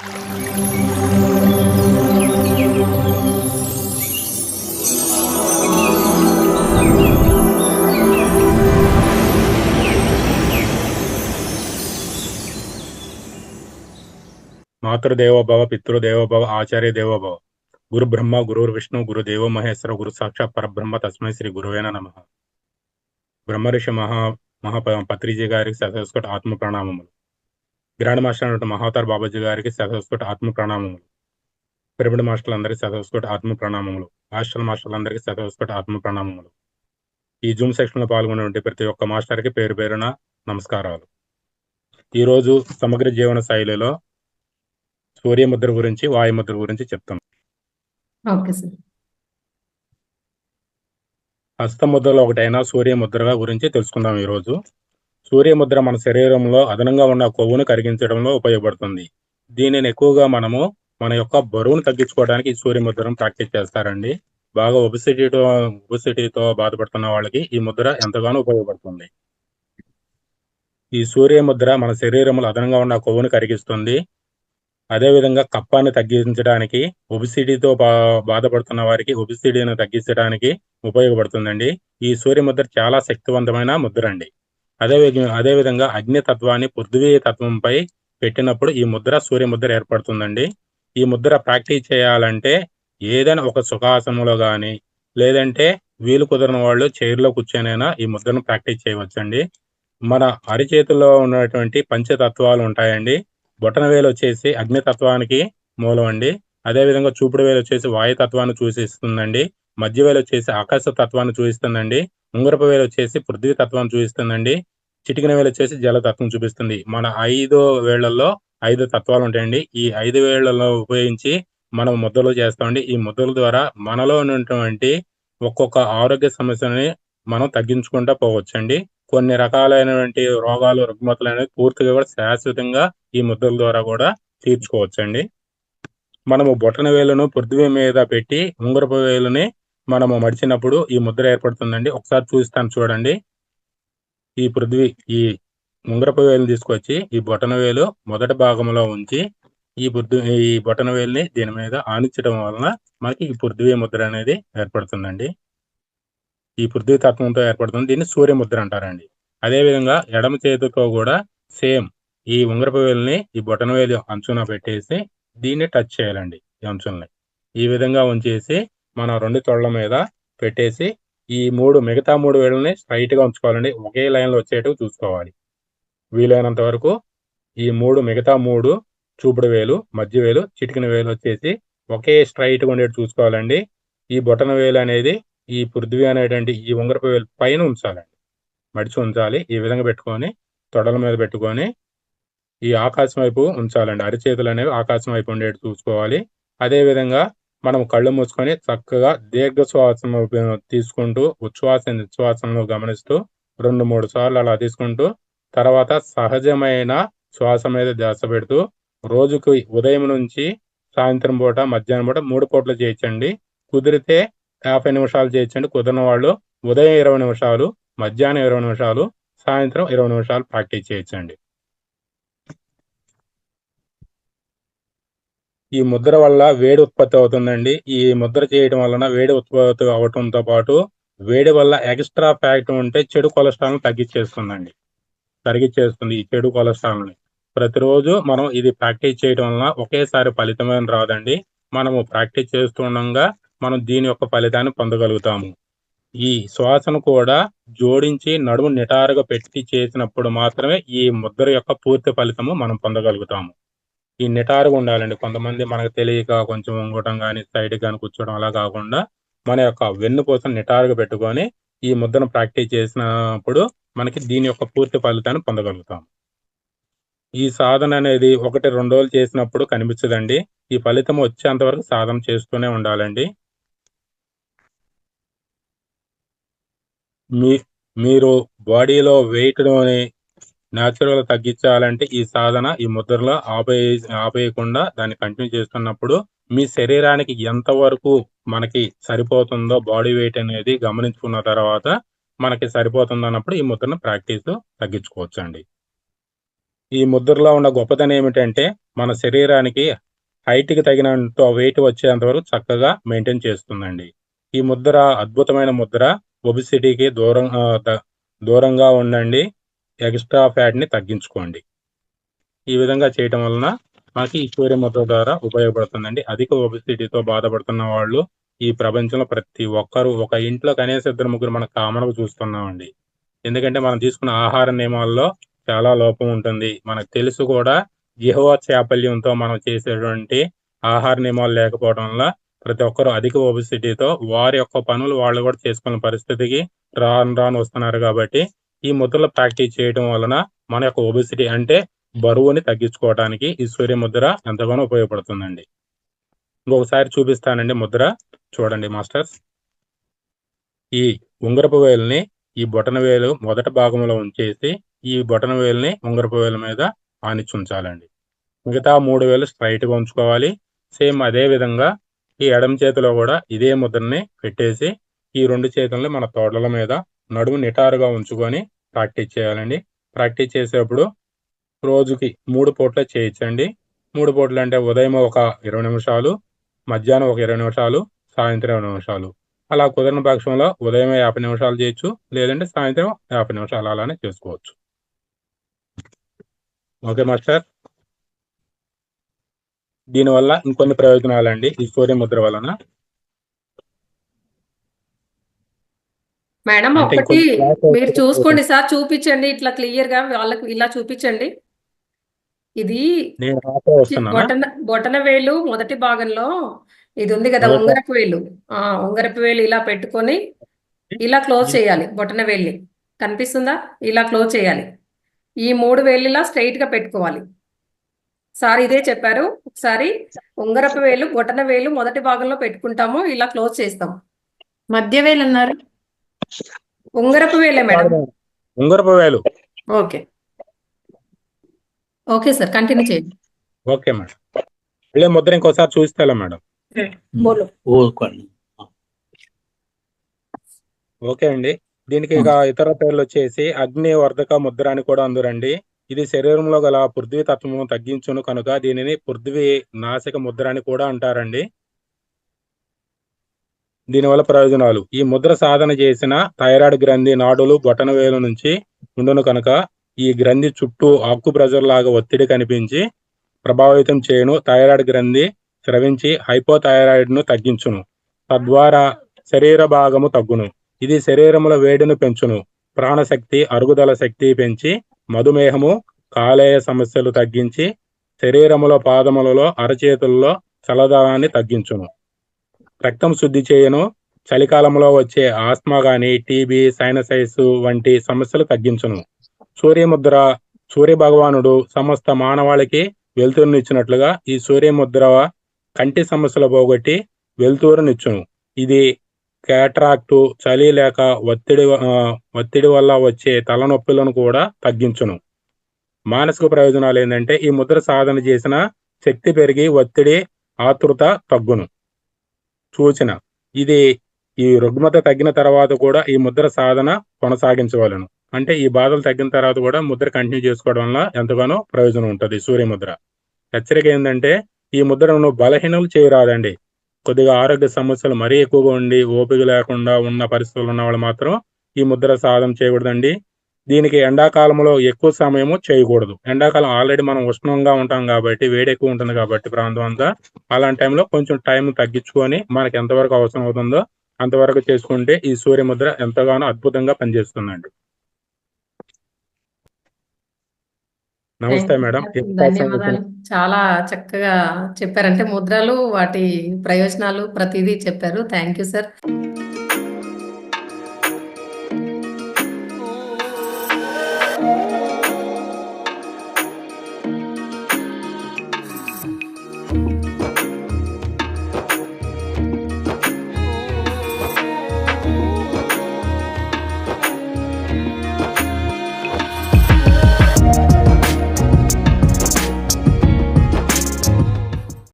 మాతృదేవోభవ, పితృదేవోభవ, ఆచార్య దేవోభవ. గురు బ్రహ్మ, గురుర్విష్ణు, గురుదేవో మహేశ్వర, గురు సాక్షాత్ పరబ్రహ్మ, తస్మై శ్రీ గురువేన నమ. బ్రహ్మర్షి పత్రిజీ గారికి శతస్కోటి ఆత్మ ప్రణామములు. గ్రాండ్ మాస్టర్ అయినటువంటి మహావతార్ బాబాజీ గారికి శతస్కోటి ఆత్మ ప్రణామములు. పిరమిడ్ మాస్టర్లందరికీ శతస్కోటి ఆత్మ ప్రణామములు. హాస్టల్ మాస్టర్లందరికీ శతస్కోటి ఆత్మ ప్రణామములు. ఈ జూమ్ సెక్షన్ లో పాల్గొనేటువంటి ప్రతి ఒక్క మాస్టర్ కి పేరు పేరున నమస్కారాలు. ఈరోజు సమగ్ర జీవన శైలిలో సూర్యముద్ర గురించి, వాయుముద్ర గురించి చెప్తాను. Okay sir. హస్తముద్రలో ఒకటైన సూర్యముద్ర గురించి తెలుసుకుందాం. ఈరోజు సూర్యముద్ర మన శరీరంలో అదనంగా ఉన్న కొవ్వును కరిగించడంలో ఉపయోగపడుతుంది. దీనిని ఎక్కువగా మనము మన యొక్క బరువును తగ్గించుకోవడానికి ఈ సూర్యముద్రను ప్రాక్టీస్ చేస్తారండి. బాగా ఒబిసిటీతో బాధపడుతున్న వాళ్ళకి ఈ ముద్ర ఎంతగానో ఉపయోగపడుతుంది. ఈ సూర్యముద్ర మన శరీరంలో అదనంగా ఉన్న కొవ్వును కరిగిస్తుంది. అదేవిధంగా కప్పాన్ని తగ్గించడానికి, ఒబిసిటీతో బాధపడుతున్న వారికి ఒబిసిటీని తగ్గించడానికి ఉపయోగపడుతుందండి. ఈ సూర్యముద్ర చాలా శక్తివంతమైన ముద్ర అండి. అదేవిధంగా అగ్నితత్వాన్ని పృథ్వీ తత్వంపై పెట్టినప్పుడు ఈ ముద్ర సూర్యముద్ర ఏర్పడుతుందండి. ఈ ముద్ర ప్రాక్టీస్ చేయాలంటే ఏదైనా ఒక సుఖాసనంలో కానీ, లేదంటే వీలు కుదరని వాళ్ళు చైర్లో కూర్చొనైనా ఈ ముద్రను ప్రాక్టీస్ చేయవచ్చండి. మన అరిచేతుల్లో ఉన్నటువంటి పంచతత్వాలు ఉంటాయండి. బొటన వేలు వచ్చేసి అగ్నితత్వానికి మూలం అండి. అదేవిధంగా చూపుడు వేలు వచ్చేసి వాయుతత్వాన్ని సూచిస్తుందండి. మధ్య వేలు వచ్చేసి ఆకాశ తత్వాన్ని చూపిస్తుందండి. ఉంగరపు వేలు వచ్చేసి పృథ్వీ తత్వాన్ని చూపిస్తుందండి. చిటికిన వేలు వచ్చేసి జలతత్వం చూపిస్తుంది. మన 5 వేళ్లలో 5 తత్వాలు ఉంటాయండి. ఈ 5 వేళ్లలో ఉపయోగించి మనం ముద్రలు చేస్తామండి. ఈ ముద్రల ద్వారా మనలో ఉన్నటువంటి ఒక్కొక్క ఆరోగ్య సమస్యని మనం తగ్గించుకుంటూ పోవచ్చండి. కొన్ని రకాలైనటువంటి రోగాలు, రుగ్మతలు అనేవి పూర్తిగా కూడా శాశ్వతంగా ఈ ముద్రల ద్వారా కూడా తీర్చుకోవచ్చండి. మనము బొటన వేలును పృథ్వీ మీద పెట్టి ఉంగరపు వేలుని మనము మడిచినప్పుడు ఈ ముద్ర ఏర్పడుతుందండి. ఒకసారి చూస్తాను చూడండి. ఈ ఉంగరపు వేలుని తీసుకొచ్చి ఈ బొటన వేలు మొదటి భాగంలో ఉంచి ఈ బొటన వేలుని దీని మీద ఆనించడం వలన మనకి ఈ పృథ్వీ ముద్ర అనేది ఏర్పడుతుందండి. ఈ పృథ్వీ తత్వంతో ఏర్పడుతుంది. దీన్ని సూర్యముద్ర అంటారండి. అదేవిధంగా ఎడమ చేతితో కూడా సేమ్ ఈ ఉంగరపు వేలుని ఈ బొటన వేలు అంచున పెట్టేసి దీన్ని టచ్ చేయాలండి. ఈ అంచుల్ని ఈ విధంగా ఉంచేసి మన 2 తొళ్ళ మీద పెట్టేసి ఈ మిగతా 3 వేళ్ళని స్ట్రైట్ గా ఉంచుకోవాలండి. ఒకే లైన్ లో వచ్చేట్టుగా చూసుకోవాలి. వీలైనంత వరకు ఈ మిగతా 3 చూపుడు వేలు, మధ్య వేలు, చిటికిన వేలు వచ్చేసి ఒకే స్ట్రైట్ గా ఉండేట్టు చూసుకోవాలండి. ఈ బొటన వేలు అనేది ఈ పృథ్వీ అనేటువంటి ఈ ఉంగరపు వేలు పైన ఉంచాలండి. మడిచి ఉంచాలి. ఈ విధంగా పెట్టుకొని తొడల మీద పెట్టుకొని ఈ ఆకాశం వైపు ఉంచాలండి. అరిచేతులు అనేవి ఆకాశం వైపు ఉండేట్టు చూసుకోవాలి. అదే విధంగా మనం కళ్ళు మూసుకొని చక్కగా దీర్ఘ శ్వాసను తీసుకుంటూ ఉచ్ఛ్వాస నిశ్వాసను గమనిస్తూ 2-3 సార్లు అలా తీసుకుంటూ తర్వాత సహజమైన శ్వాస మీద ధ్యాస పెడుతూ రోజుకు ఉదయం నుంచి సాయంత్రం పూట, మధ్యాహ్నం పూట 3 పూటలు చేయొచ్చండి. కుదిరితే 50 నిమిషాలు చేయొచ్చండి. కుదరని వాళ్ళు ఉదయం 20 నిమిషాలు, మధ్యాహ్నం 20 నిమిషాలు, సాయంత్రం 20 నిమిషాలు ప్రాక్టీస్ చేయొచ్చండి. ఈ ముద్ర వల్ల వేడి ఉత్పత్తి అవుతుందండి. ఈ ముద్ర చేయడం వలన వేడి ఉత్పత్తి అవటంతో పాటు వేడి వల్ల ఎక్స్ట్రా ఫ్యాట్ ఉంటే చెడు కొలెస్ట్రాల్ తగ్గించేస్తుంది. ఈ చెడు కొలెస్ట్రాల్ని ప్రతిరోజు మనం ఇది ప్రాక్టీస్ చేయడం వలన ఒకేసారి ఫలితమేం రాదండి. మనము ప్రాక్టీస్ చేస్తూ ఉండగా మనం దీని యొక్క ఫలితాన్ని పొందగలుగుతాము. ఈ శ్వాసను కూడా జోడించి నడుము నిటారుగా పెట్టి చేసినప్పుడు మాత్రమే ఈ ముద్ర యొక్క పూర్తి ఫలితము మనం పొందగలుగుతాము. ఈ నిటారుగా ఉండాలండి. కొంతమంది మనకు తెలియక కొంచెం వంగటం కానీ, సైడ్ కానీ కూర్చోవడం అలా కాకుండా మన యొక్క వెన్నుపూసను నిటారుగా పెట్టుకొని ఈ ముద్రను ప్రాక్టీస్ చేసినప్పుడు మనకి దీని యొక్క పూర్తి ఫలితాన్ని పొందగలుగుతాం. ఈ సాధన అనేది 1-2 రోజులు చేసినప్పుడు కనిపించదండి. ఈ ఫలితం వచ్చేంత వరకు సాధన చేస్తూనే ఉండాలండి. మీరు బాడీలో వెయిట్‌ని న్యాచురల్ తగ్గించాలంటే ఈ సాధన ఈ ముద్రలో ఆపేయకుండా దాన్ని కంటిన్యూ చేస్తున్నప్పుడు మీ శరీరానికి ఎంతవరకు మనకి సరిపోతుందో బాడీ వెయిట్ అనేది గమనించుకున్న తర్వాత మనకి సరిపోతుంది అన్నప్పుడు ఈ ముద్రను ప్రాక్టీస్ తగ్గించుకోవచ్చండి. ఈ ముద్రలో ఉన్న గొప్పతనం ఏమిటంటే మన శరీరానికి హైట్కి తగినంత వెయిట్ వచ్చేంత వరకు చక్కగా మెయింటైన్ చేస్తుందండి. ఈ ముద్ర అద్భుతమైన ముద్ర. ఒబిసిటీకి దూరంగా ఉండండి. ఎక్స్ట్రా ఫ్యాట్ని తగ్గించుకోండి. ఈ విధంగా చేయటం వలన మనకి ఈ సూర్య ముద్ర ద్వారా ఉపయోగపడుతుందండి. అధిక ఒబిసిటీతో బాధపడుతున్న వాళ్ళు ఈ ప్రపంచంలో ప్రతి ఒక్కరు ఒక ఇంట్లో కనీసం 2-3 మనం కామన్గా చూస్తున్నామండి. ఎందుకంటే మనం తీసుకున్న ఆహార నియమాల్లో చాలా లోపం ఉంటుంది. మనకు తెలుసు కూడా జిహ్వ చాపల్యంతో మనం చేసేటువంటి ఆహార నియమాలు లేకపోవడం వల్ల ప్రతి ఒక్కరు అధిక ఒబిసిటీతో వారి యొక్క పనులు వాళ్ళు కూడా చేసుకునే పరిస్థితికి రాను వస్తున్నారు. కాబట్టి ఈ ముద్రలు ప్రాక్టీస్ చేయడం వలన మన యొక్క ఒబిసిటీ అంటే బరువుని తగ్గించుకోవడానికి ఈ సూర్య ముద్ర ఎంతగానో ఉపయోగపడుతుందండి. ఇంకొకసారి చూపిస్తానండి ముద్ర. చూడండి మాస్టర్స్. ఈ ఉంగరపు వేలుని ఈ బొటన వేలు మొదటి భాగంలో ఉంచేసి ఈ బొటన వేలుని ఉంగరపు వేలు మీద ఆనిచ్చి ఉంచాలండి. మిగతా 3 వేలు స్ట్రైట్గా ఉంచుకోవాలి. సేమ్ అదే విధంగా ఈ ఎడమ చేతిలో కూడా ఇదే ముద్రని పెట్టేసి ఈ 2 చేతుల్ని మన తోడల మీద నడుము నిటారుగా ఉంచుకొని ప్రాక్టీస్ చేయాలండి. ప్రాక్టీస్ చేసేటప్పుడు రోజుకి 3 పూట్ల చేయొచ్చండి. 3 పూటలు అంటే ఉదయం ఒక 20 నిమిషాలు, మధ్యాహ్నం ఒక 20 నిమిషాలు, సాయంత్రం 20 నిమిషాలు. అలా కుదరని పక్షంలో ఉదయం 50 నిమిషాలు చేయొచ్చు, లేదంటే సాయంత్రం 50 నిమిషాలు అలానే చేసుకోవచ్చు. Okay master. దీనివల్ల ఇంకొన్ని ప్రయోజనాలండి ఈ సూర్య ముద్ర వలన. మేడం అంటే ఒకటి ఇంకొన్ని మీరు చూసుకోండి సార్, చూపించండి ఇట్లా క్లియర్ గా వాళ్ళకి ఇలా చూపించండి. ఇది నేను రాసే వస్తున్నానా? బొటన వేలు మొదటి భాగంలో ఇది ఉంది కదా, మొదట ఉంగరపు వేలు. ఉంగరపు వేలు ఇలా పెట్టుకొని ఇలా క్లోజ్ చేయాలి. బొటన వేలుని కనిపిస్తుందా? ఇలా క్లోజ్ చేయాలి. ఈ 3 వేలు ఇలా స్ట్రైట్ గా పెట్టుకోవాలి. సార్ ఇదే చెప్పారు. ఒకసారి ఉంగరపు వేలు బొటన వేలు మొదటి భాగంలో పెట్టుకుంటాము, ఇలా క్లోజ్ చేస్తాం. మధ్య వేలు అన్నారు. ఉంగరపు వేలే మేడం. ఉంగరపు వేలు. ఓకే ఓకే సార్, కంటిన్యూ చేయండి. Okay madam. మళ్ళీ ముద్ర ఇంకోసారి చూపిస్తా మేడం. ఓకే అండి. దీనికి ఇక ఇతర పేర్లు వచ్చేసి అగ్నివర్ధక ముద్ర అని కూడా అందురండి. ఇది శరీరంలో గల పృథ్వీ తత్వము తగ్గించును కనుక దీనిని పృథ్వీ నాసిక ముద్ర అని కూడా అంటారండి. దీనివల్ల ప్రయోజనాలు: ఈ ముద్ర సాధన చేసిన థైరాయిడ్ గ్రంథి నాడులు బొటన వేలు నుంచి ఉండును కనుక ఈ గ్రంథి చుట్టూ ఆకు ప్రెజర్ లాగా ఒత్తిడి కనిపించి ప్రభావితం చేయను. థైరాయిడ్ గ్రంథి స్రవించి హైపోథైరాయిడ్ ను తగ్గించును. తద్వారా శరీర భాగము తగ్గును. ఇది శరీరముల వేడిని పెంచును. ప్రాణశక్తి, అరుగుదల శక్తి పెంచి మధుమేహము, కాలేయ సమస్యలు తగ్గించి శరీరములో పాదములలో అరచేతుల్లో చల్లదనాన్ని తగ్గించును. రక్తం శుద్ధి చేయను. చలికాలంలో వచ్చే ఆస్మా గాని, టీబీ, సైనసైస్ వంటి సమస్యలు తగ్గించును. సూర్యముద్ర సూర్య భగవానుడు సమస్త మానవాళికి వెలుతురునిచ్చినట్లుగా ఈ సూర్యముద్ర కంటి సమస్యలు పోగొట్టి వెలుతురునిచ్చును. ఇది క్యాట్రాక్టు, చలి లేక ఒత్తిడి వల్ల వచ్చే తలనొప్పులను కూడా తగ్గించును. మానసిక ప్రయోజనాలు ఏంటంటే ఈ ముద్ర సాధన చేసిన శక్తి పెరిగి ఒత్తిడి, ఆతృత తగ్గును. సూచన: ఇది ఈ రుగ్మత తగ్గిన తర్వాత కూడా ఈ ముద్ర సాధన కొనసాగించవలను. అంటే ఈ బాధలు తగ్గిన తర్వాత కూడా ముద్ర కంటిన్యూ చేసుకోవడం వల్ల ఎంతగానో ప్రయోజనం ఉంటుంది సూర్యముద్ర. హెచ్చరిక ఏంటంటే ఈ ముద్రను బలహీనలు చేయరాదండి. కొద్దిగా ఆరోగ్య సమస్యలు మరీ ఎక్కువగా ఉండి ఓపిక లేకుండా ఉన్న పరిస్థితులు ఉన్న వాళ్ళు మాత్రం ఈ ముద్ర సాధన చేయకూడదండి. దీనికి ఎండాకాలంలో ఎక్కువ సమయము చేయకూడదు. ఎండాకాలం ఆల్రెడీ మనం ఉష్ణంగా ఉంటాం కాబట్టి, వేడి ఎక్కువ ఉంటుంది కాబట్టి ప్రాంతం అంతా, అలాంటి టైంలో కొంచెం టైం తగ్గించుకొని మనకి ఎంతవరకు అవసరం అవుతుందో అంతవరకు చేసుకుంటే ఈ సూర్యముద్ర ఎంతగానో అద్భుతంగా పనిచేస్తుందండి. నమస్తే మేడం. ధన్యవాదాలు. చాలా చక్కగా చెప్పారంటే ముద్రలు, వాటి ప్రయోజనాలు ప్రతిదీ చెప్పారు. Thank you sir.